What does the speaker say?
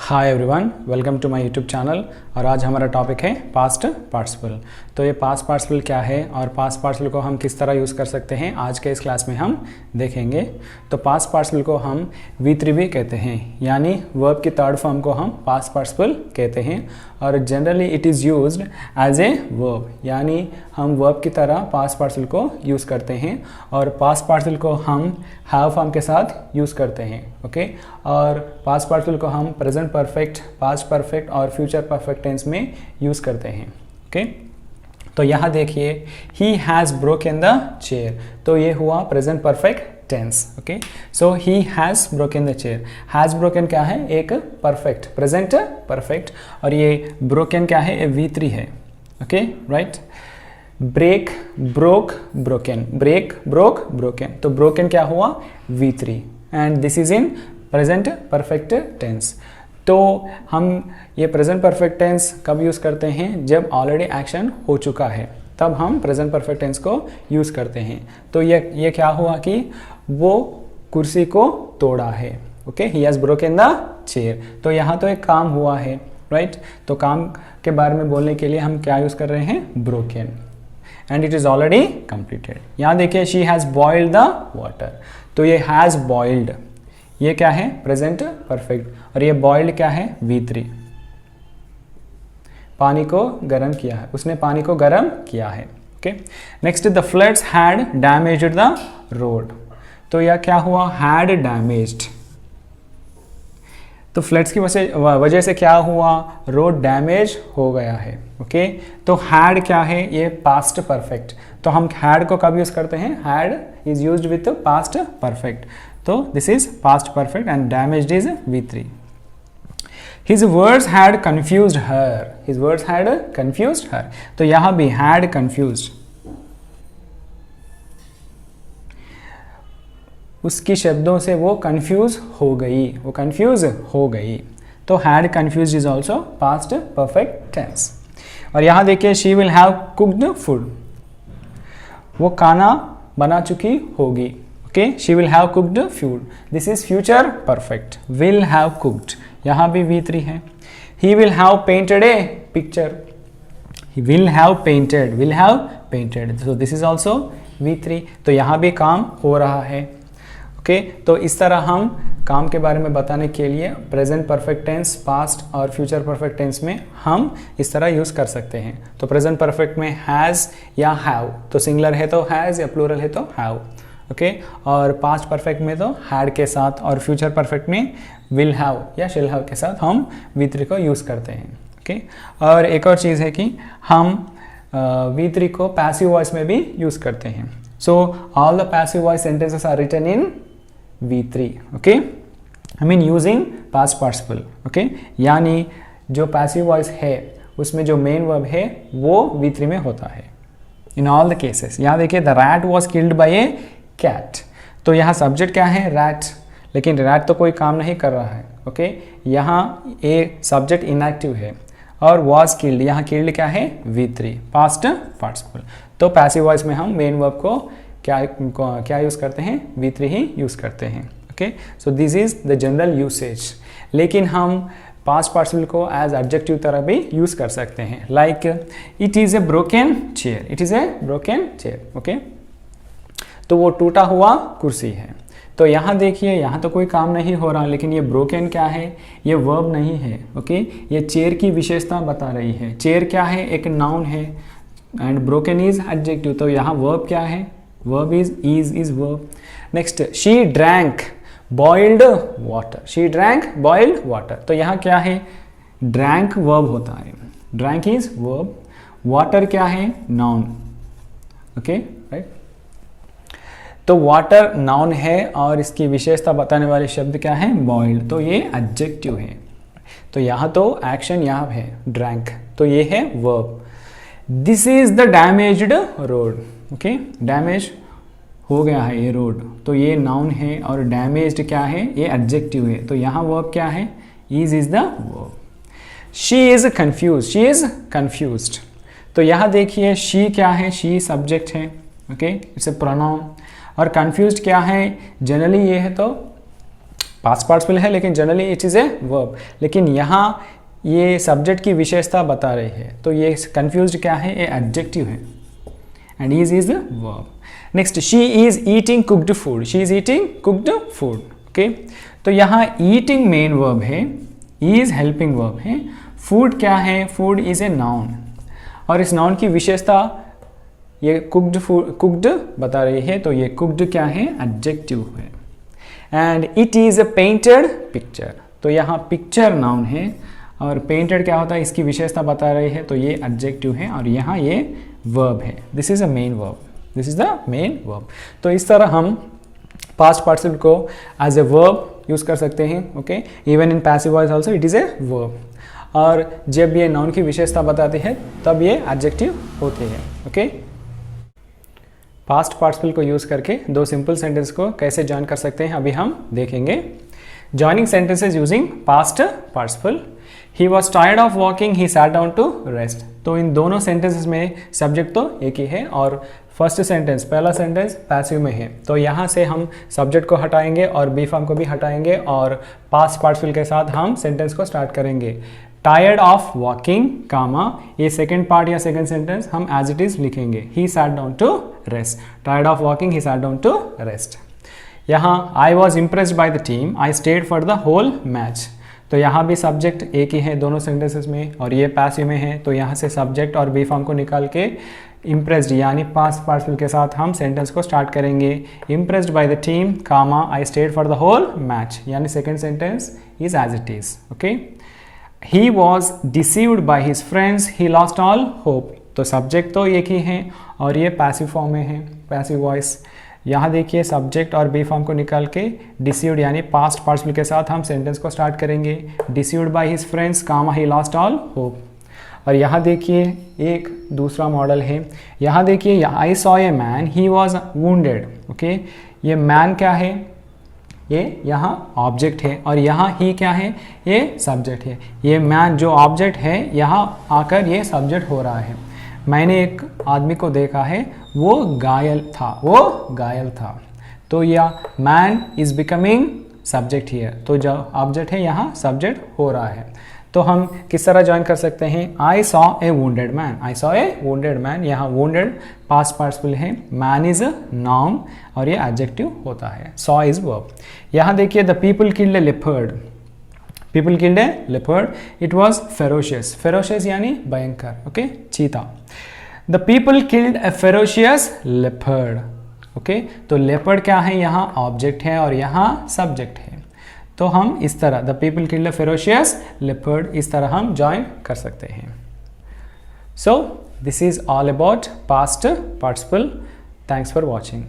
Hi everyone, welcome to my YouTube channel. और आज हमारा टॉपिक है पास्ट पार्टिसिपल। तो ये पास्ट पार्टिसिपल क्या है और पास्ट पार्टिसिपल को हम किस तरह यूज़ कर सकते हैं आज के इस क्लास में हम देखेंगे। तो पास्ट पार्टिसिपल को हम V3 भी कहते हैं, यानी वर्ब की थर्ड फॉर्म को हम पास्ट पार्टिसिपल कहते हैं। और generally it is used as a verb, यानी हम वर्ब की तरह पास्ट पार्टिसिपल को यूज़ करते हैं। और पास्ट पार्टिसिपल को हम हैव फॉर्म के साथ यूज़ करते हैं, ओके। और पास्ट पार्टिसिपल को हम प्रेजेंट परफेक्ट, पास्ट परफेक्ट और फ्यूचर परफेक्ट टेंस में यूज़ करते हैं, ओके। तो यहाँ देखिए, he has broken the chair, तो ये हुआ present perfect tense, okay. So he has broken the chair. Has broken क्या है? एक परफेक्ट, प्रेजेंट परफेक्ट। और ये ब्रोकन क्या है? V3 है, okay, right. Break, broke, broken, break, broke, broken. तो ब्रोकन क्या हुआ? V3 and this is in present perfect tense. तो हम ये प्रेजेंट परफेक्ट टेंस कब यूज़ करते हैं? जब ऑलरेडी एक्शन हो चुका है, तब हम प्रेजेंट परफेक्ट टेंस को यूज़ करते हैं। तो ये क्या हुआ कि वो कुर्सी को तोड़ा है, okay. He has broken the chair. तो यहाँ तो एक काम हुआ है, राइट। तो काम के बारे में बोलने के लिए हम क्या यूज़ कर रहे हैं? Broken, and it is already completed. यहाँ देखिए, she has boiled the water. तो ये हैज़ बॉइल्ड, ये क्या है? Present perfect. और ये बॉइल्ड क्या है? V3, पानी को गर्म किया है, उसने पानी को गर्म किया है, okay. Next, the floods had damaged the road. तो यह क्या हुआ? Had damaged. तो फ्लड्स की वजह से क्या हुआ? रोड डैमेज हो गया है, ओके। तो हैड क्या है? ये पास्ट परफेक्ट। तो हम हैड को कब यूज करते हैं? Had is used with past perfect. तो this is past perfect and damaged is V3। His words had confused her. His words had confused her. तो यहां भी had confused, उसकी शब्दों से वो कंफ्यूज हो गई, वो कंफ्यूज हो गई। तो had confuse is also past perfect tense. और यहां देखिए, she will have cooked food, वो खाना बना चुकी होगी, okay. She will have cooked food, this is future perfect. Will have cooked, यहां भी V3 है। He will have painted a picture, he will have painted, will have painted, so this is also V3। तो यहां भी काम हो रहा है, ओके। तो इस तरह हम काम के बारे में बताने के लिए प्रेजेंट परफेक्ट टेंस, पास्ट और फ्यूचर परफेक्ट टेंस में हम इस तरह यूज़ कर सकते हैं। तो प्रेजेंट परफेक्ट में हैज़ या हैव, तो सिंगुलर है तो हैज़ या प्लूरल है तो हैव, ओके। और पास्ट परफेक्ट में तो हैड के साथ, और फ्यूचर परफेक्ट में विल हैव या शेल हैव के साथ हम V3 को यूज़ करते हैं, ओके। और एक और चीज़ है कि हम V3 को पैसिव वॉइस में भी यूज़ करते हैं। So all the passive voice sentences are written in V3, okay. I mean using past participle, okay. यानी जो पैसिव वॉइस है उसमें जो मेन वर्ब है वो V3 में होता है इन ऑल द केसेस। यहाँ देखिए, the rat was killed by a cat. तो यहाँ सब्जेक्ट क्या है? रैट, लेकिन रैट तो कोई काम नहीं कर रहा है, ओके। यहाँ ए सब्जेक्ट इनएक्टिव है और वॉज किल्ड, यहाँ किल्ड क्या है? V3, past participle. तो पैसिव वॉइस में हम मेन वर्ब को क्या यूज़ करते हैं? V3 ही यूज़ करते हैं, okay. So this is the general usage. लेकिन हम पास्ट पार्टिसिपल को एज एडजेक्टिव तरह भी यूज़ कर सकते हैं, like it is a broken chair, it is a broken chair, okay. तो वो टूटा हुआ कुर्सी है। तो यहाँ देखिए, यहाँ तो कोई काम नहीं हो रहा, लेकिन ये ब्रोकन क्या है? ये वर्ब नहीं है, ओके। ये चेयर की विशेषता बता रही है। चेयर क्या है? एक नाउन है एंड ब्रोकन इज एडजेक्टिव। तो यहाँ वर्ब क्या है? Verb is verb. Next, she drank boiled water, she drank boiled water. तो यहाँ क्या है? ड्रैंक वर्ब होता है, ड्रैंक इज वर्ब, वाटर क्या है? Noun, okay, right. तो वाटर नाउन है और इसकी विशेषता बताने वाले शब्द क्या है? बॉइल्ड। तो ये एडजेक्टिव है। तो यहाँ तो एक्शन यहाँ है ड्रैंक, तो ये है verb. This is the damaged road, okay. Damage हो गया है ये रोड, तो ये नाउन है। और डैमेज्ड क्या है? ये एडजेक्टिव है। तो यहाँ वर्ब क्या है? Is the verb. She is confuse, she is confused. तो यहाँ देखिए, शी क्या है? शी सब्जेक्ट है, ओके, इट्स ए प्रोनाउन। और कंफ्यूज्ड क्या है? जनरली ये है तो पास्ट पार्टिसिपल है लेकिन generally it is a verb, लेकिन यहाँ ये सब्जेक्ट की विशेषता बता रही है, तो ये कंफ्यूज्ड क्या है, ये एडजेक्टिव है and is the verb. Next, she is eating cooked food. She is eating cooked food. Okay, तो यहाँ ईटिंग मेन वर्ब है, इज हेल्पिंग वर्ब है, फूड क्या है, फूड इज ए नाउन, और इस नाउन की विशेषता ये कुक्ड बता रही है, तो ये कुक्ड क्या है, एडजेक्टिव है. And it is a painted picture. तो यहाँ पिक्चर नाउन है और पेंटेड क्या होता है, इसकी विशेषता बता रही है, तो ये एडजेक्टिव है और यहाँ ये वर्ब है. This is a main verb. This is the main verb. तो इस तरह हम पास्ट पार्टिसिपल को एज ए वर्ब यूज कर सकते हैं. Okay, even in passive voice also it is a verb. और जब ये नाउन की विशेषता बताते हैं तब ये एडजेक्टिव होते हैं. ओके, पास्ट पार्टिसिपल को यूज करके दो सिंपल सेंटेंस को कैसे जॉइन कर सकते हैं अभी हम देखेंगे. Joining sentences using past participle. He was tired of walking, he sat down to rest. तो इन दोनों सेंटेंसेस में सब्जेक्ट तो एक ही है और फर्स्ट सेंटेंस, पहला सेंटेंस पैसिव में है, तो यहाँ से हम सब्जेक्ट को हटाएंगे और बी फॉर्म को भी हटाएंगे और पास्ट पार्टिसिपल के साथ हम सेंटेंस को स्टार्ट करेंगे. टायर्ड ऑफ वॉकिंग कामा, ये सेकेंड पार्ट या सेकेंड सेंटेंस हम एज इट इज लिखेंगे. He sat down to rest. Tired of walking, he sat down to rest. यहाँ I was impressed by the team, I stayed for the whole match. तो यहाँ भी subject एक ही है दोनों sentences में और ये पैसिव में है, तो यहाँ से सब्जेक्ट और बी फॉर्म को निकाल के इम्प्रेस्ड यानी पास्ट पार्टिसिपल के साथ हम सेंटेंस को स्टार्ट करेंगे. Impressed by the team comma, I stayed for the whole match, यानी second sentence is as it is. Okay, he was deceived by his friends, he lost all hope. तो subject तो एक ही है और ये passive form में है, passive voice. यहाँ देखिए सब्जेक्ट और बी फॉर्म को निकाल के डिसीव्ड यानी पास्ट पार्टिसिपल के साथ हम सेंटेंस को स्टार्ट करेंगे. Deceived by his friends comma, he lost all hope. और यहाँ देखिए एक दूसरा मॉडल है. यहाँ देखिए I saw a man, he was wounded. Okay, ये मैन क्या है, ये यहाँ ऑब्जेक्ट है और यहाँ ही क्या है, ये सब्जेक्ट है. ये मैन जो ऑब्जेक्ट है यहाँ आकर ये सब्जेक्ट हो रहा है. मैंने एक आदमी को देखा है, वो घायल था. तो यह man is becoming subject here. तो जो ऑब्जेक्ट है यहाँ सब्जेक्ट हो रहा है. तो हम किस तरह ज्वाइन कर सकते हैं, आई सॉ ए वुंडेड मैन. आई सॉ ए वुंडेड मैन, यहाँ वुंडेड पास्ट पार्टिसिपल है, मैन इज अ नाउन और ये एडजेक्टिव होता है. Saw is verb. यहाँ देखिए the people killed A leopard. People killed A leopard, it was ferocious. Ferocious यानी भयंकर. ओके, चीता. The people killed A ferocious leopard. Okay, तो लेपर्ड क्या है, यहाँ ऑब्जेक्ट है और यहाँ सब्जेक्ट है. तो हम इस तरह the people killed A ferocious leopard इस तरह हम ज्वाइन कर सकते हैं. सो this is all about past participle. Thanks for watching.